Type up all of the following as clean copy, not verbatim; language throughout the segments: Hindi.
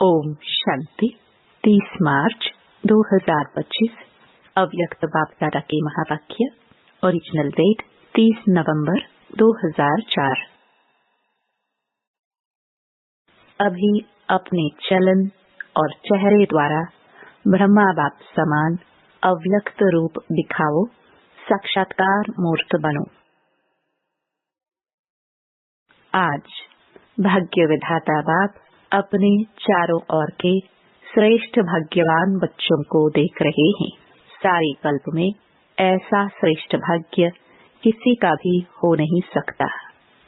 ओम शांति। 30 मार्च 2025 अव्यक्त बाप दादा के महावाक्य। ओरिजिनल डेट 30 नवंबर 2004। अभी अपने चलन और चेहरे द्वारा ब्रह्मा बाप समान अव्यक्त रूप दिखाओ, साक्षात्कार मूर्त बनो। आज भाग्य विधाता बाप अपने चारों ओर के श्रेष्ठ भाग्यवान बच्चों को देख रहे हैं। सारे कल्प में ऐसा श्रेष्ठ भाग्य किसी का भी हो नहीं सकता।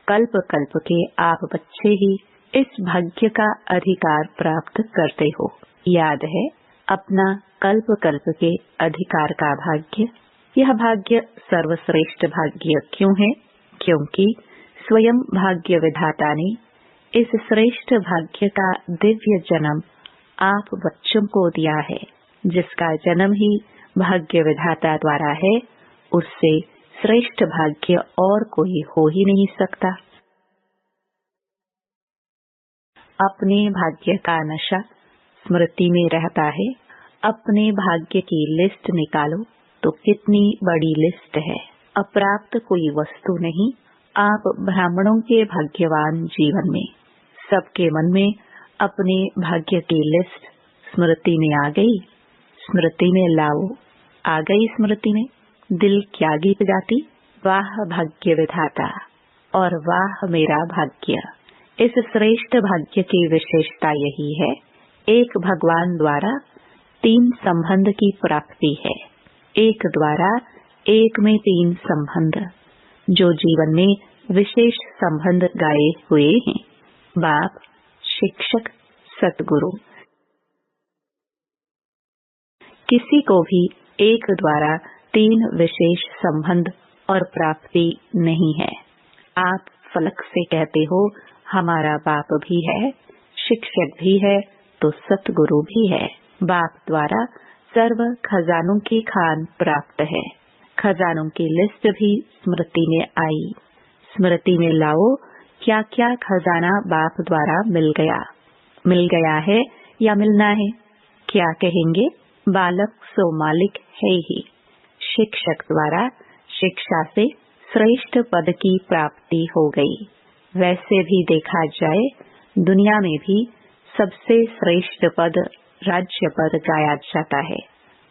कल्प कल्प के आप बच्चे ही इस भाग्य का अधिकार प्राप्त करते हो। याद है अपना कल्प कल्प के अधिकार का भाग्य। यह भाग्य सर्वश्रेष्ठ भाग्य क्यों है? क्योंकि स्वयं भाग्य विधाता ने इस श्रेष्ठ भाग्य का दिव्य जन्म आप बच्चों को दिया है। जिसका जन्म ही भाग्य विधाता द्वारा है, उससे श्रेष्ठ भाग्य और कोई हो ही नहीं सकता। अपने भाग्य का नशा स्मृति में रहता है। अपने भाग्य की लिस्ट निकालो तो कितनी बड़ी लिस्ट है। अप्राप्त कोई वस्तु नहीं। आप ब्राह्मणों के भाग्यवान जीवन में सबके मन में अपने भाग्य की लिस्ट स्मृति में आ गई। स्मृति में लाओ। आ गई स्मृति में। दिल क्या गीत गाती, वाह भाग्य विधाता और वाह मेरा भाग्य। इस श्रेष्ठ भाग्य की विशेषता यही है, एक भगवान द्वारा 3 संबंध की प्राप्ति है। एक द्वारा एक में 3 संबंध, जो जीवन में विशेष संबंध गाए हुए हैं। बाप, शिक्षक, सतगुरु। किसी को भी एक द्वारा 3 विशेष संबंध और प्राप्ति नहीं है। आप फलक से कहते हो हमारा बाप भी है, शिक्षक भी है, तो सतगुरु भी है। बाप द्वारा सर्व खजानों की खान प्राप्त है। खजानों की लिस्ट भी स्मृति में आई। स्मृति में लाओ क्या क्या खजाना बाप द्वारा मिल गया है या मिलना है। क्या कहेंगे? बालक सो मालिक है ही। शिक्षक द्वारा शिक्षा से श्रेष्ठ पद की प्राप्ति हो गई। वैसे भी देखा जाए दुनिया में भी सबसे श्रेष्ठ पद राज्य पद गाया जाता है,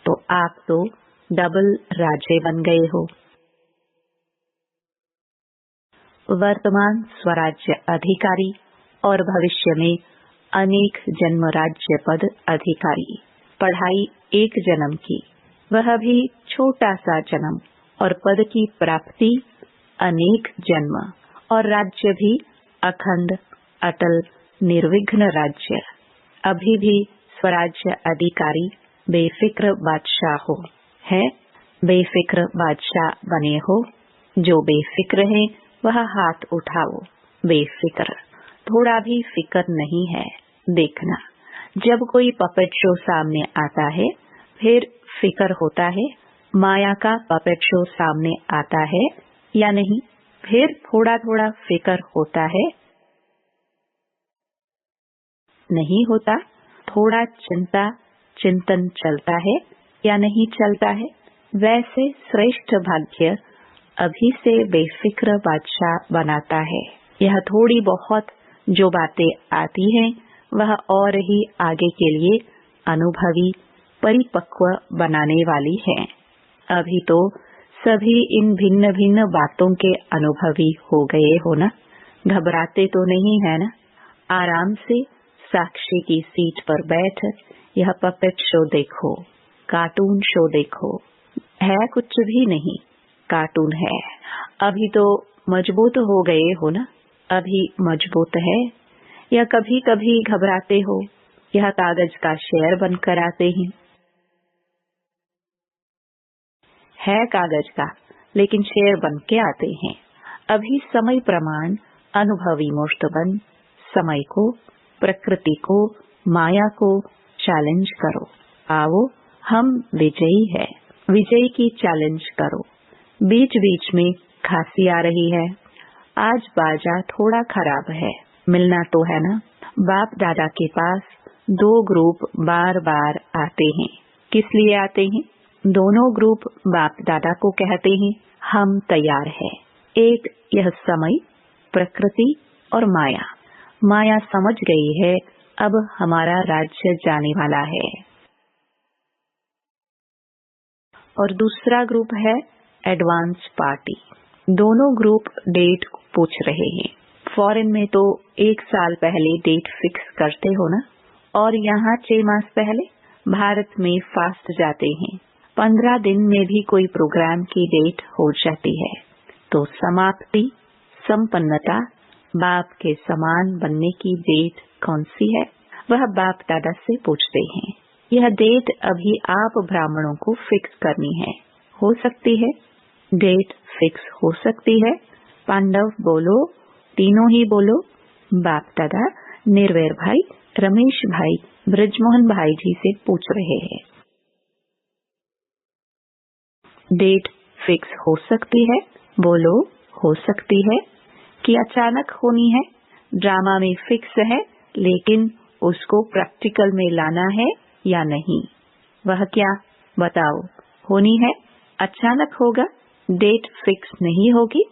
तो आप तो डबल राजे बन गए हो। वर्तमान स्वराज्य अधिकारी और भविष्य में अनेक जन्म राज्य पद अधिकारी। पढ़ाई एक जन्म की, वह भी छोटा सा जन्म, और पद की प्राप्ति अनेक जन्म, और राज्य भी अखंड अटल निर्विघ्न राज्य। अभी भी स्वराज्य अधिकारी बेफिक्र बादशाह हो है। बेफिक्र बादशाह बने हो। जो बेफिक्र है वह हाथ उठाओ। बेफिक्र, थोड़ा भी फिक्र नहीं है। देखना, जब कोई पपेट शो सामने आता है फिर फिक्र होता है। माया का पपेट शो सामने आता है या नहीं, फिर थोड़ा थोड़ा फिक्र होता है। नहीं होता। थोड़ा चिंतन चलता है या नहीं चलता है। वैसे श्रेष्ठ भाग्य अभी से बेफिक्र बादशाह बनाता है। यह थोड़ी बहुत जो बातें आती हैं वह और ही आगे के लिए अनुभवी परिपक्व बनाने वाली है। अभी तो सभी इन भिन्न भिन्न बातों के अनुभवी हो गए हो ना। घबराते तो नहीं है ना। आराम से साक्षी की सीट पर बैठ यह पपेट शो देखो, कार्टून शो देखो। है कुछ भी नहीं, कार्टून है। अभी तो मजबूत हो गए हो ना। अभी मजबूत है या कभी कभी घबराते हो। यह कागज का शेर बनकर आते हैं। है कागज का, लेकिन शेर बन के आते हैं। अभी समय प्रमाण अनुभवी मूर्त बन समय को, प्रकृति को, माया को चैलेंज करो। आओ हम विजयी है। विजयी की चैलेंज करो। बीच बीच में खांसी आ रही है। आज बाजा थोड़ा खराब है। मिलना तो है ना। बाप दादा के पास दो ग्रुप बार बार आते हैं। किस लिए आते हैं? दोनों ग्रुप बाप दादा को कहते हैं, हम तैयार हैं। एक, यह समय, प्रकृति और माया। माया समझ गई है, अब हमारा राज्य जाने वाला है। और दूसरा ग्रुप है एडवांस पार्टी। दोनों ग्रुप डेट पूछ रहे हैं। फॉरेन में तो 1 साल पहले डेट फिक्स करते हो ना, और यहाँ 6 मास पहले। भारत में फास्ट जाते हैं, 15 दिन में भी कोई प्रोग्राम की डेट हो जाती है। तो समाप्ति, संपन्नता, बाप के समान बनने की डेट कौन सी है? वह बाप दादा से पूछते हैं। यह डेट अभी आप ब्राह्मणों को फिक्स करनी है। हो सकती है? डेट फिक्स हो सकती है? पांडव बोलो, तीनों ही बोलो। बाप दादा निर्वैर भाई, रमेश भाई, ब्रजमोहन भाई जी से पूछ रहे हैं। डेट फिक्स हो सकती है? बोलो, हो सकती है कि अचानक होनी है? ड्रामा में फिक्स है, लेकिन उसको प्रैक्टिकल में लाना है या नहीं? वह क्या? बताओ। होनी है? अचानक होगा? डेट फिक्स नहीं होगी?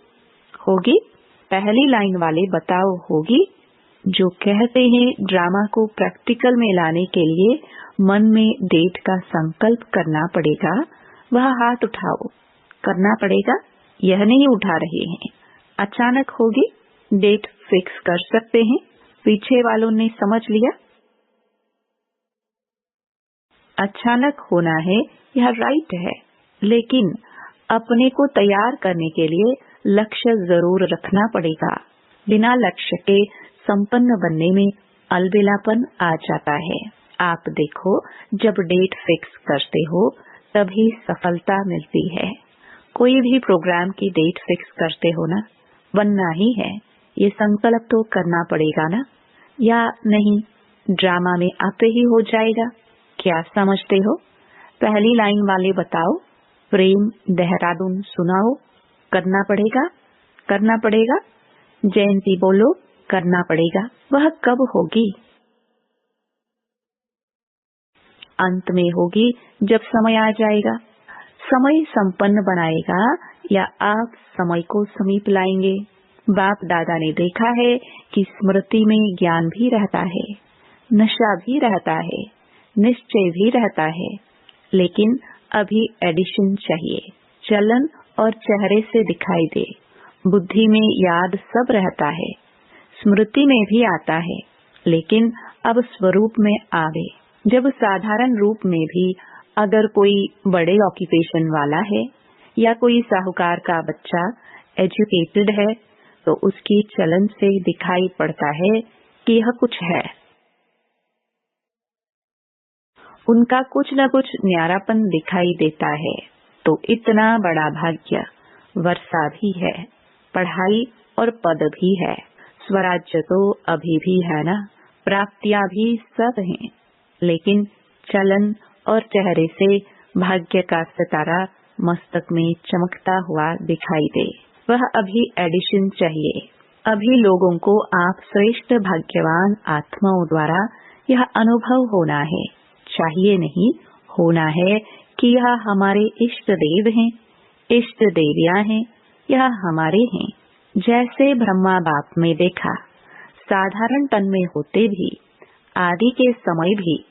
होगी? पहली लाइन वाले बताओ, होगी? जो कहते हैं ड्रामा को प्रैक्टिकल में लाने के लिए मन में डेट का संकल्प करना पड़ेगा, वह हाथ उठाओ। करना पड़ेगा? यह नहीं उठा रहे हैं। अचानक होगी? डेट फिक्स कर सकते हैं? पीछे वालों ने समझ लिया। अचानक होना है, यह राइट है, लेकिन अपने को तैयार करने के लिए लक्ष्य जरूर रखना पड़ेगा। बिना लक्ष्य के संपन्न बनने में अलबेलापन आ जाता है। आप देखो, जब डेट फिक्स करते हो तभी सफलता मिलती है। कोई भी प्रोग्राम की डेट फिक्स करते हो ना, बनना ही है, ये संकल्प तो करना पड़ेगा ना, या नहीं ड्रामा में आपे ही हो जाएगा। क्या समझते हो? पहली लाइन वाले बताओ, प्रेम देहरादून सुनाओ। करना पड़ेगा? करना पड़ेगा? जयंती बोलो, करना पड़ेगा। वह कब होगी? अंत में होगी, जब समय आ जाएगा। समय संपन्न बनाएगा या आप समय को समीप लाएंगे? बाप दादा ने देखा है कि स्मृति में ज्ञान भी रहता है, नशा भी रहता है, निश्चय भी रहता है, लेकिन अभी एडिशन चाहिए। चलन और चेहरे से दिखाई दे। बुद्धि में याद सब रहता है, स्मृति में भी आता है, लेकिन अब स्वरूप में आवे। जब साधारण रूप में भी अगर कोई बड़े ऑक्यूपेशन वाला है या कोई साहूकार का बच्चा एजुकेटेड है, तो उसकी चलन से दिखाई पड़ता है कि यह कुछ है। उनका कुछ न कुछ न्यारापन दिखाई देता है। तो इतना बड़ा भाग्य, वर्षा भी है, पढ़ाई और पद भी है, स्वराज्य तो अभी भी है ना, प्राप्तियां भी सब हैं, लेकिन चलन और चेहरे से भाग्य का सितारा मस्तक में चमकता हुआ दिखाई दे। वह अभी एडिशन चाहिए। अभी लोगों को आप श्रेष्ठ भाग्यवान आत्माओं द्वारा यह अनुभव होना है, चाहिए नहीं, होना है कि यह हमारे इष्ट देव हैं, इष्ट देवियां हैं, यह हमारे हैं। जैसे ब्रह्मा बाप में देखा, साधारण तन में होते भी, आदि के समय भी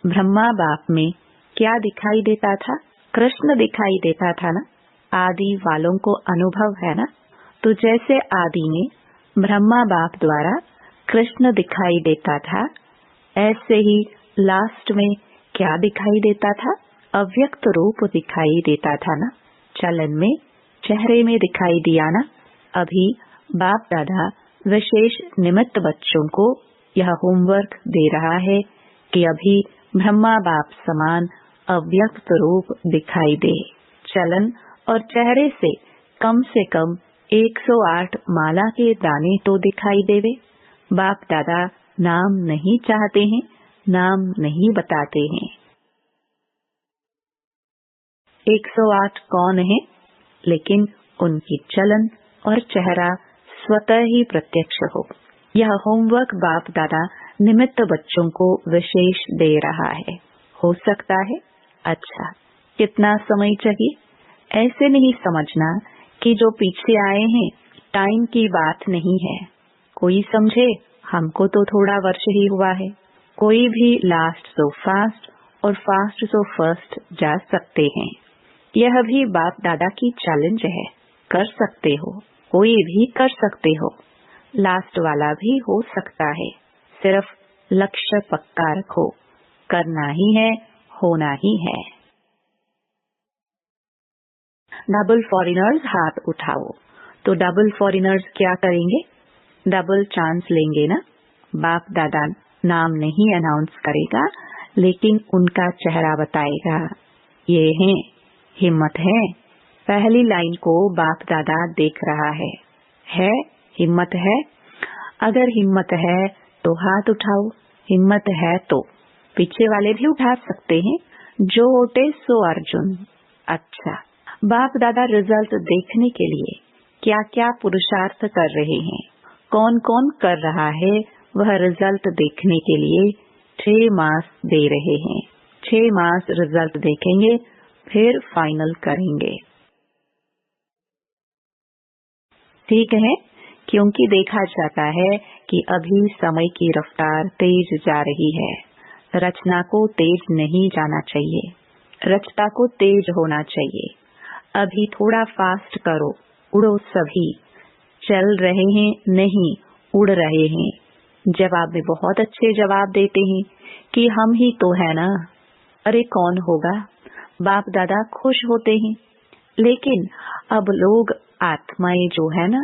ब्रह्मा बाप में क्या दिखाई देता था? कृष्ण दिखाई देता था ना। आदि वालों को अनुभव है ना। तो जैसे आदि में ब्रह्मा बाप द्वारा कृष्ण दिखाई देता था, ऐसे ही लास्ट में क्या दिखाई देता था? अव्यक्त रूप दिखाई देता था ना। चलन में, चेहरे में दिखाई दिया ना। अभी बाप दादा विशेष निमित्त बच्चों को यह होमवर्क दे रहा है कि अभी ब्रह्मा बाप समान अव्यक्त रूप दिखाई दे। चलन और चेहरे से कम 108 माला के दाने तो दिखाई देवे। बाप दादा नाम नहीं चाहते हैं, नाम नहीं बताते हैं। 108 कौन है? लेकिन उनकी चलन और चेहरा स्वतः ही प्रत्यक्ष हो। यह होमवर्क बाप दादा निमित्त बच्चों को विशेष दे रहा है। हो सकता है। अच्छा, कितना समय चाहिए? ऐसे नहीं समझना कि जो पीछे आए हैं टाइम की बात नहीं है। कोई समझे हमको तो थोड़ा वर्ष ही हुआ है। कोई भी लास्ट सो फास्ट और फास्ट सो फर्स्ट जा सकते हैं। यह भी बाप दादा की चैलेंज है। कर सकते हो, कोई भी कर सकते हो। लास्ट वाला भी हो सकता है। सिर्फ लक्ष्य पक्का रखो। करना ही है, होना ही है। डबल फॉरेनर्स हाथ उठाओ। तो डबल फॉरेनर्स क्या करेंगे? डबल चांस लेंगे ना। बाप दादा नाम नहीं अनाउंस करेगा, लेकिन उनका चेहरा बताएगा। ये हैं, हिम्मत है। पहली लाइन को बाप दादा देख रहा है। हिम्मत है? अगर हिम्मत है तो हाथ उठाओ। हिम्मत है तो पीछे वाले भी उठा सकते हैं। जो वोटे सो अर्जुन। अच्छा, बाप दादा रिजल्ट देखने के लिए क्या क्या पुरुषार्थ कर रहे हैं, कौन कौन कर रहा है, वह रिजल्ट देखने के लिए 6 मास दे रहे हैं। 6 मास रिजल्ट देखेंगे, फिर फाइनल करेंगे। ठीक है, क्योंकि देखा जाता है कि अभी समय की रफ्तार तेज जा रही है। रचना को तेज नहीं जाना चाहिए, रचना को तेज होना चाहिए। अभी थोड़ा फास्ट करो। उड़ो सभी। चल रहे हैं नहीं, उड़ रहे हैं। जवाब में बहुत अच्छे जवाब देते हैं कि हम ही तो है ना। अरे कौन होगा? बाप दादा खुश होते हैं। लेकिन अब लोग आत्माएं जो है ना,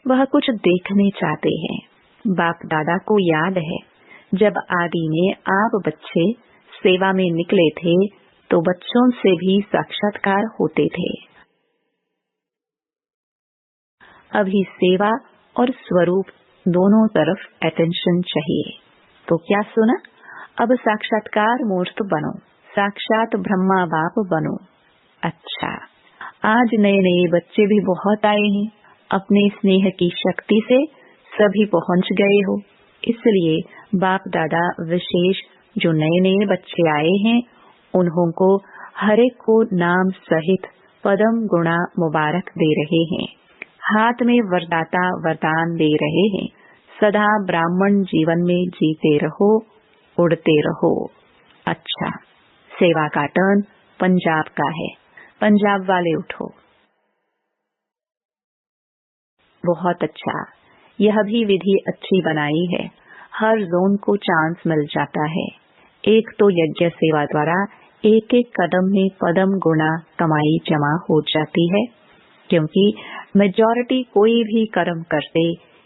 वह कुछ देखने चाहते हैं। बाप दादा को याद है, जब आदि में आप बच्चे सेवा में निकले थे तो बच्चों से भी साक्षात्कार होते थे। अभी सेवा और स्वरूप दोनों तरफ अटेंशन चाहिए। तो क्या सुना? अब साक्षात्कार मूर्त बनो, साक्षात ब्रह्मा बाप बनो। अच्छा, आज नए नए बच्चे भी बहुत आए हैं। अपने स्नेह की शक्ति से सभी पहुंच गए हो। इसलिए बाप दादा विशेष जो नए नए बच्चे आए हैं, उन्हों को हर एक को नाम सहित पदम गुणा मुबारक दे रहे हैं। हाथ में वरदाता वरदान दे रहे हैं। सदा ब्राह्मण जीवन में जीते रहो, उड़ते रहो। अच्छा, सेवा का टर्न पंजाब का है। पंजाब वाले उठो। बहुत अच्छा, यह भी विधि अच्छी बनाई है। हर जोन को चांस मिल जाता है। एक तो यज्ञ सेवा द्वारा एक एक कदम में पदम गुणा कमाई जमा हो जाती है, क्योंकि मेजॉरिटी कोई भी कर्म करते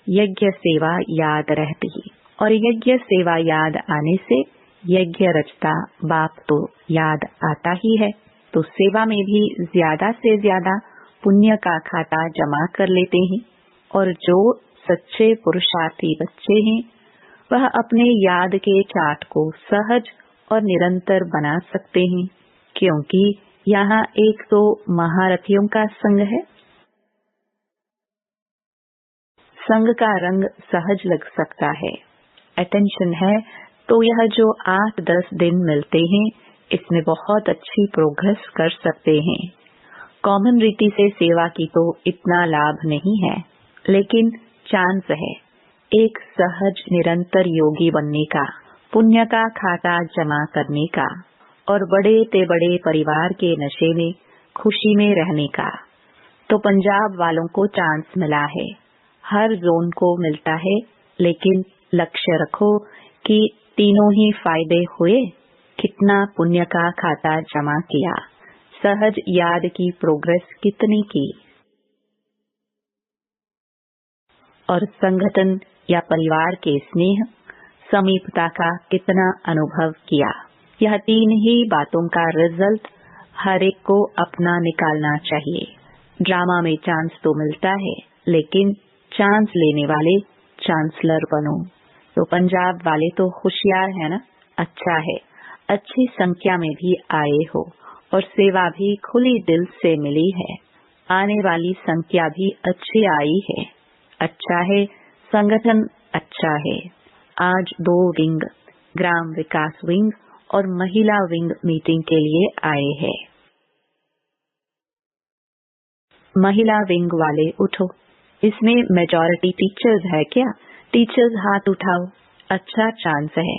यज्ञ सेवा याद रहती, और यज्ञ सेवा याद आने से यज्ञ रचता बाप तो याद आता ही है। तो सेवा में भी ज्यादा से ज्यादा पुण्य का खाता जमा कर लेते हैं। और जो सच्चे पुरुषार्थी बच्चे हैं, वह अपने याद के चार्ट को सहज और निरंतर बना सकते हैं, क्योंकि यहाँ एक तो महारथियों का संग है। संग का रंग सहज लग सकता है। अटेंशन है तो यह जो 8-10 दिन मिलते हैं, इसमें बहुत अच्छी प्रोग्रेस कर सकते हैं। कॉमन रीति से सेवा की तो इतना लाभ नहीं है, लेकिन चांस है एक सहज निरंतर योगी बनने का, पुण्य का खाता जमा करने का, और बड़े ते बड़े परिवार के नशे में खुशी में रहने का। तो पंजाब वालों को चांस मिला है। हर जोन को मिलता है, लेकिन लक्ष्य रखो कि तीनों ही फायदे हुए। कितना पुण्य का खाता जमा किया, सहज याद की प्रोग्रेस कितनी की, और संगठन या परिवार के स्नेह समीपता का कितना अनुभव किया। यह 3 ही बातों का रिजल्ट हर एक को अपना निकालना चाहिए। ड्रामा में चांस तो मिलता है, लेकिन चांस लेने वाले चांसलर बनो। तो पंजाब वाले तो होशियार है ना। अच्छा है, अच्छी संख्या में भी आए हो और सेवा भी खुली दिल से मिली है। आने वाली संख्या भी अच्छी आई है। अच्छा है, संगठन अच्छा है। आज 2 विंग, ग्राम विकास विंग और महिला विंग मीटिंग के लिए आए हैं। महिला विंग वाले उठो। इसमें मेजॉरिटी टीचर्स है क्या? टीचर्स हाथ उठाओ। अच्छा चांस है।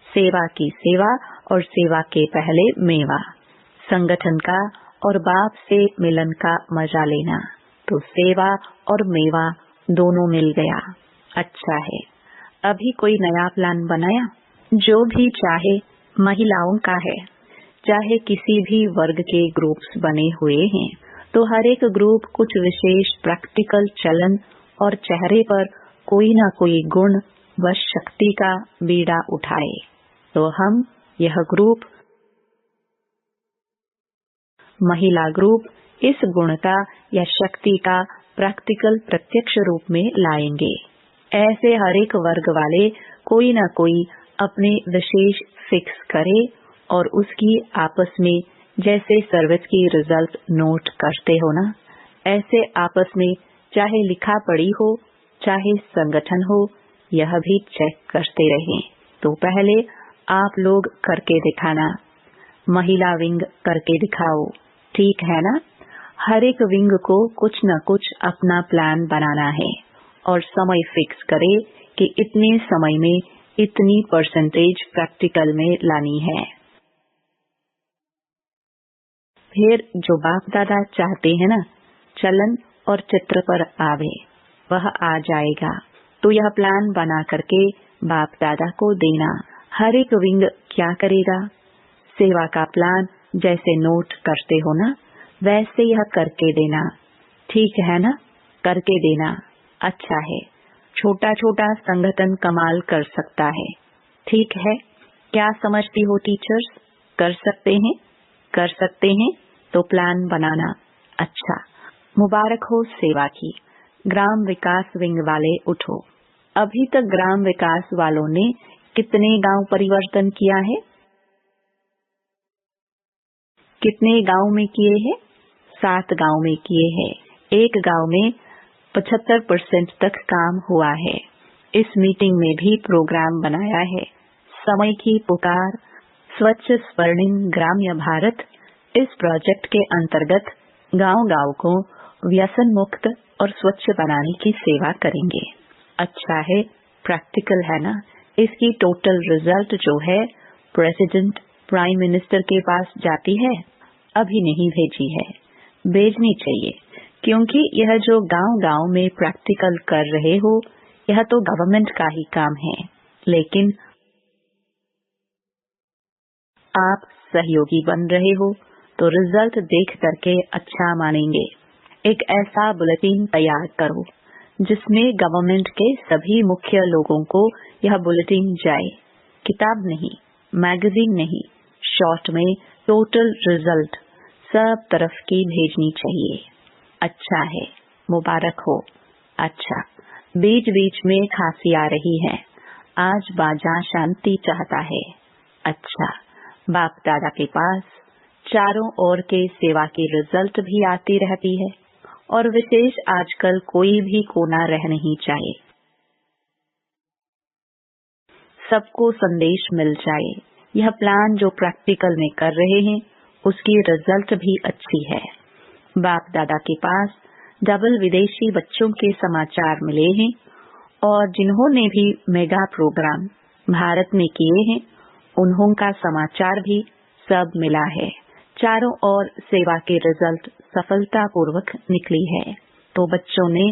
सेवा की सेवा और सेवा के पहले मेवा। संगठन का और बाप से मिलन का मजा लेना। तो सेवा और मेवा दोनों मिल गया। अच्छा है। अभी कोई नया प्लान बनाया? जो भी चाहे, महिलाओं का है। चाहे किसी भी वर्ग के ग्रुप्स बने हुए हैं, तो हर एक ग्रुप कुछ विशेष प्रैक्टिकल चलन और चेहरे पर कोई न कोई गुण व शक्ति का बीड़ा उठाए। तो हम यह ग्रुप, महिला ग्रुप, इस गुण का या शक्ति का प्रैक्टिकल प्रत्यक्ष रूप में लाएंगे। ऐसे हर एक वर्ग वाले कोई न कोई अपने विशेष फिक्स करे और उसकी आपस में, जैसे सर्विस की रिजल्ट नोट करते हो ना, ऐसे आपस में चाहे लिखा पढ़ी हो चाहे संगठन हो, यह भी चेक करते रहें। तो पहले आप लोग करके दिखाना। महिला विंग करके दिखाओ, ठीक है ना? हर एक विंग को कुछ न कुछ अपना प्लान बनाना है और समय फिक्स करे कि इतने समय में इतनी परसेंटेज प्रैक्टिकल में लानी है। फिर जो बाप दादा चाहते हैं ना, चलन और चित्र पर आवे, वह आ जाएगा। तो यह प्लान बना करके बाप दादा को देना। हर एक विंग क्या करेगा? सेवा का प्लान जैसे नोट करते हो ना, वैसे यह करके देना। ठीक है ना? करके देना। अच्छा है। छोटा छोटा संगठन कमाल कर सकता है। ठीक है। क्या समझती हो टीचर्स? कर सकते हैं? कर सकते हैं तो प्लान बनाना। अच्छा, मुबारक हो सेवा की। ग्राम विकास विंग वाले उठो। अभी तक ग्राम विकास वालों ने कितने गांव परिवर्तन किया है? कितने गांव में किए हैं? 7 गांव में किए हैं। एक गांव में 75% तक काम हुआ है। इस मीटिंग में भी प्रोग्राम बनाया है। समय की पुकार, स्वच्छ स्वर्णिम ग्राम्य भारत। इस प्रोजेक्ट के अंतर्गत गांव-गांव को व्यसन मुक्त और स्वच्छ बनाने की सेवा करेंगे। अच्छा है, प्रैक्टिकल है ना? इसकी टोटल रिजल्ट जो है प्रेसिडेंट, प्राइम मिनिस्टर के पास जाती है। अभी नहीं भेजी है, भेजनी चाहिए, क्योंकि यह जो गांव-गांव में प्रैक्टिकल कर रहे हो, यह तो गवर्नमेंट का ही काम है। लेकिन आप सहयोगी बन रहे हो तो रिजल्ट देख करके अच्छा मानेंगे। एक ऐसा बुलेटिन तैयार करो जिसमें गवर्नमेंट के सभी मुख्य लोगों को यह बुलेटिन जाए। किताब नहीं, मैगजीन नहीं, शॉर्ट में टोटल रिजल्ट सब तरफ की भेजनी चाहिए। अच्छा है, मुबारक हो। अच्छा, बीच बीच में खांसी आ रही है। आज बाजा शांति चाहता है। अच्छा, बाप दादा के पास चारों ओर के सेवा की रिजल्ट भी आती रहती है और विशेष आजकल कोई भी कोना रह नहीं जाए, सबको संदेश मिल जाए। यह प्लान जो प्रैक्टिकल में कर रहे हैं उसकी रिजल्ट भी अच्छी है। बाप दादा के पास डबल विदेशी बच्चों के समाचार मिले हैं और जिन्होंने भी मेगा प्रोग्राम भारत में किए हैं उन्हों का समाचार भी सब मिला है। चारों ओर सेवा के रिजल्ट सफलतापूर्वक निकली है। तो बच्चों ने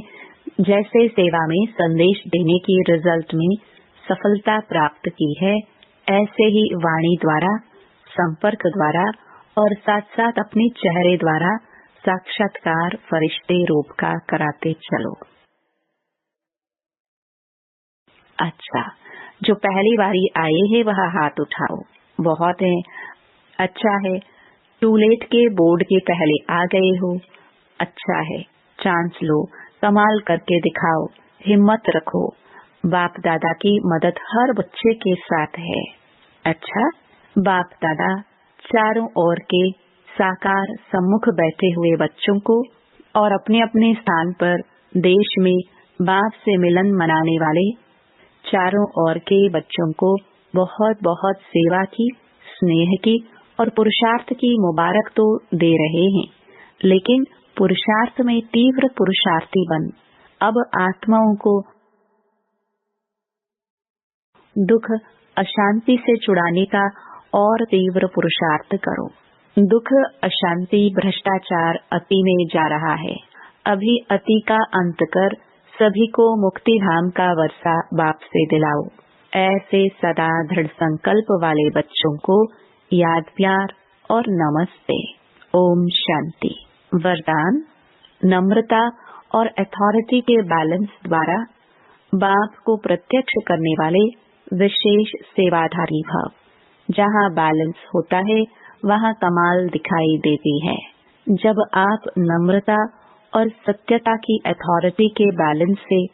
जैसे सेवा में संदेश देने की रिजल्ट में सफलता प्राप्त की है, ऐसे ही वाणी द्वारा, संपर्क द्वारा और साथ साथ अपने चेहरे द्वारा साक्षात्कार फरिश्ते रूप का कराते चलो। अच्छा, जो पहली बारी आए हैं वह हाथ उठाओ। बहुत है। अच्छा है, टूलेट के बोर्ड के पहले आ गए हो। अच्छा है, चांस लो, कमाल करके दिखाओ, हिम्मत रखो। बाप दादा की मदद हर बच्चे के साथ है। अच्छा, बाप दादा चारों ओर के साकार सम्मुख बैठे हुए बच्चों को और अपने अपने स्थान पर देश में बाप से मिलन मनाने वाले चारों ओर के बच्चों को बहुत बहुत सेवा की, स्नेह की और पुरुषार्थ की मुबारक तो दे रहे हैं, लेकिन पुरुषार्थ में तीव्र पुरुषार्थी बन अब आत्माओं को दुख अशांति से छुड़ाने का और तीव्र पुरुषार्थ करो। दुख, अशांति, भ्रष्टाचार अति में जा रहा है। अभी अति का अंत कर सभी को मुक्ति धाम का वर्षा बाप से दिलाओ। ऐसे सदा दृढ़ संकल्प वाले बच्चों को याद, प्यार और नमस्ते। ओम शांति। वरदान: नम्रता और अथॉरिटी के बैलेंस द्वारा बाप को प्रत्यक्ष करने वाले विशेष सेवाधारी भाव। जहाँ बैलेंस होता है वहाँ कमाल दिखाई देती है। जब आप नम्रता और सत्यता की अथॉरिटी के बैलेंस से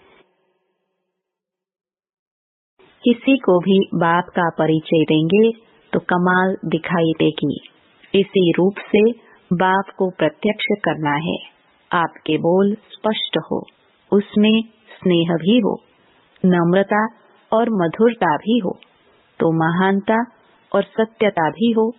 किसी को भी बाप का परिचय देंगे तो कमाल दिखाई देगी। इसी रूप से बाप को प्रत्यक्ष करना है। आपके बोल स्पष्ट हो, उसमें स्नेह भी हो, नम्रता और मधुरता भी हो, तो महानता और सत्यता भी हो,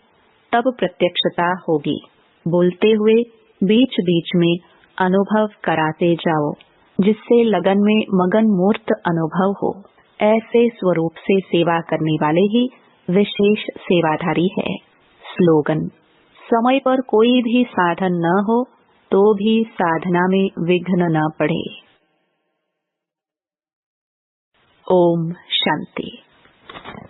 तब प्रत्यक्षता होगी। बोलते हुए बीच बीच में अनुभव कराते जाओ, जिससे लगन में मगन मूर्त अनुभव हो। ऐसे स्वरूप से सेवा करने वाले ही विशेष सेवाधारी है। स्लोगन: समय पर कोई भी साधन न हो तो भी साधना में विघ्न न पड़े। ओम शांति।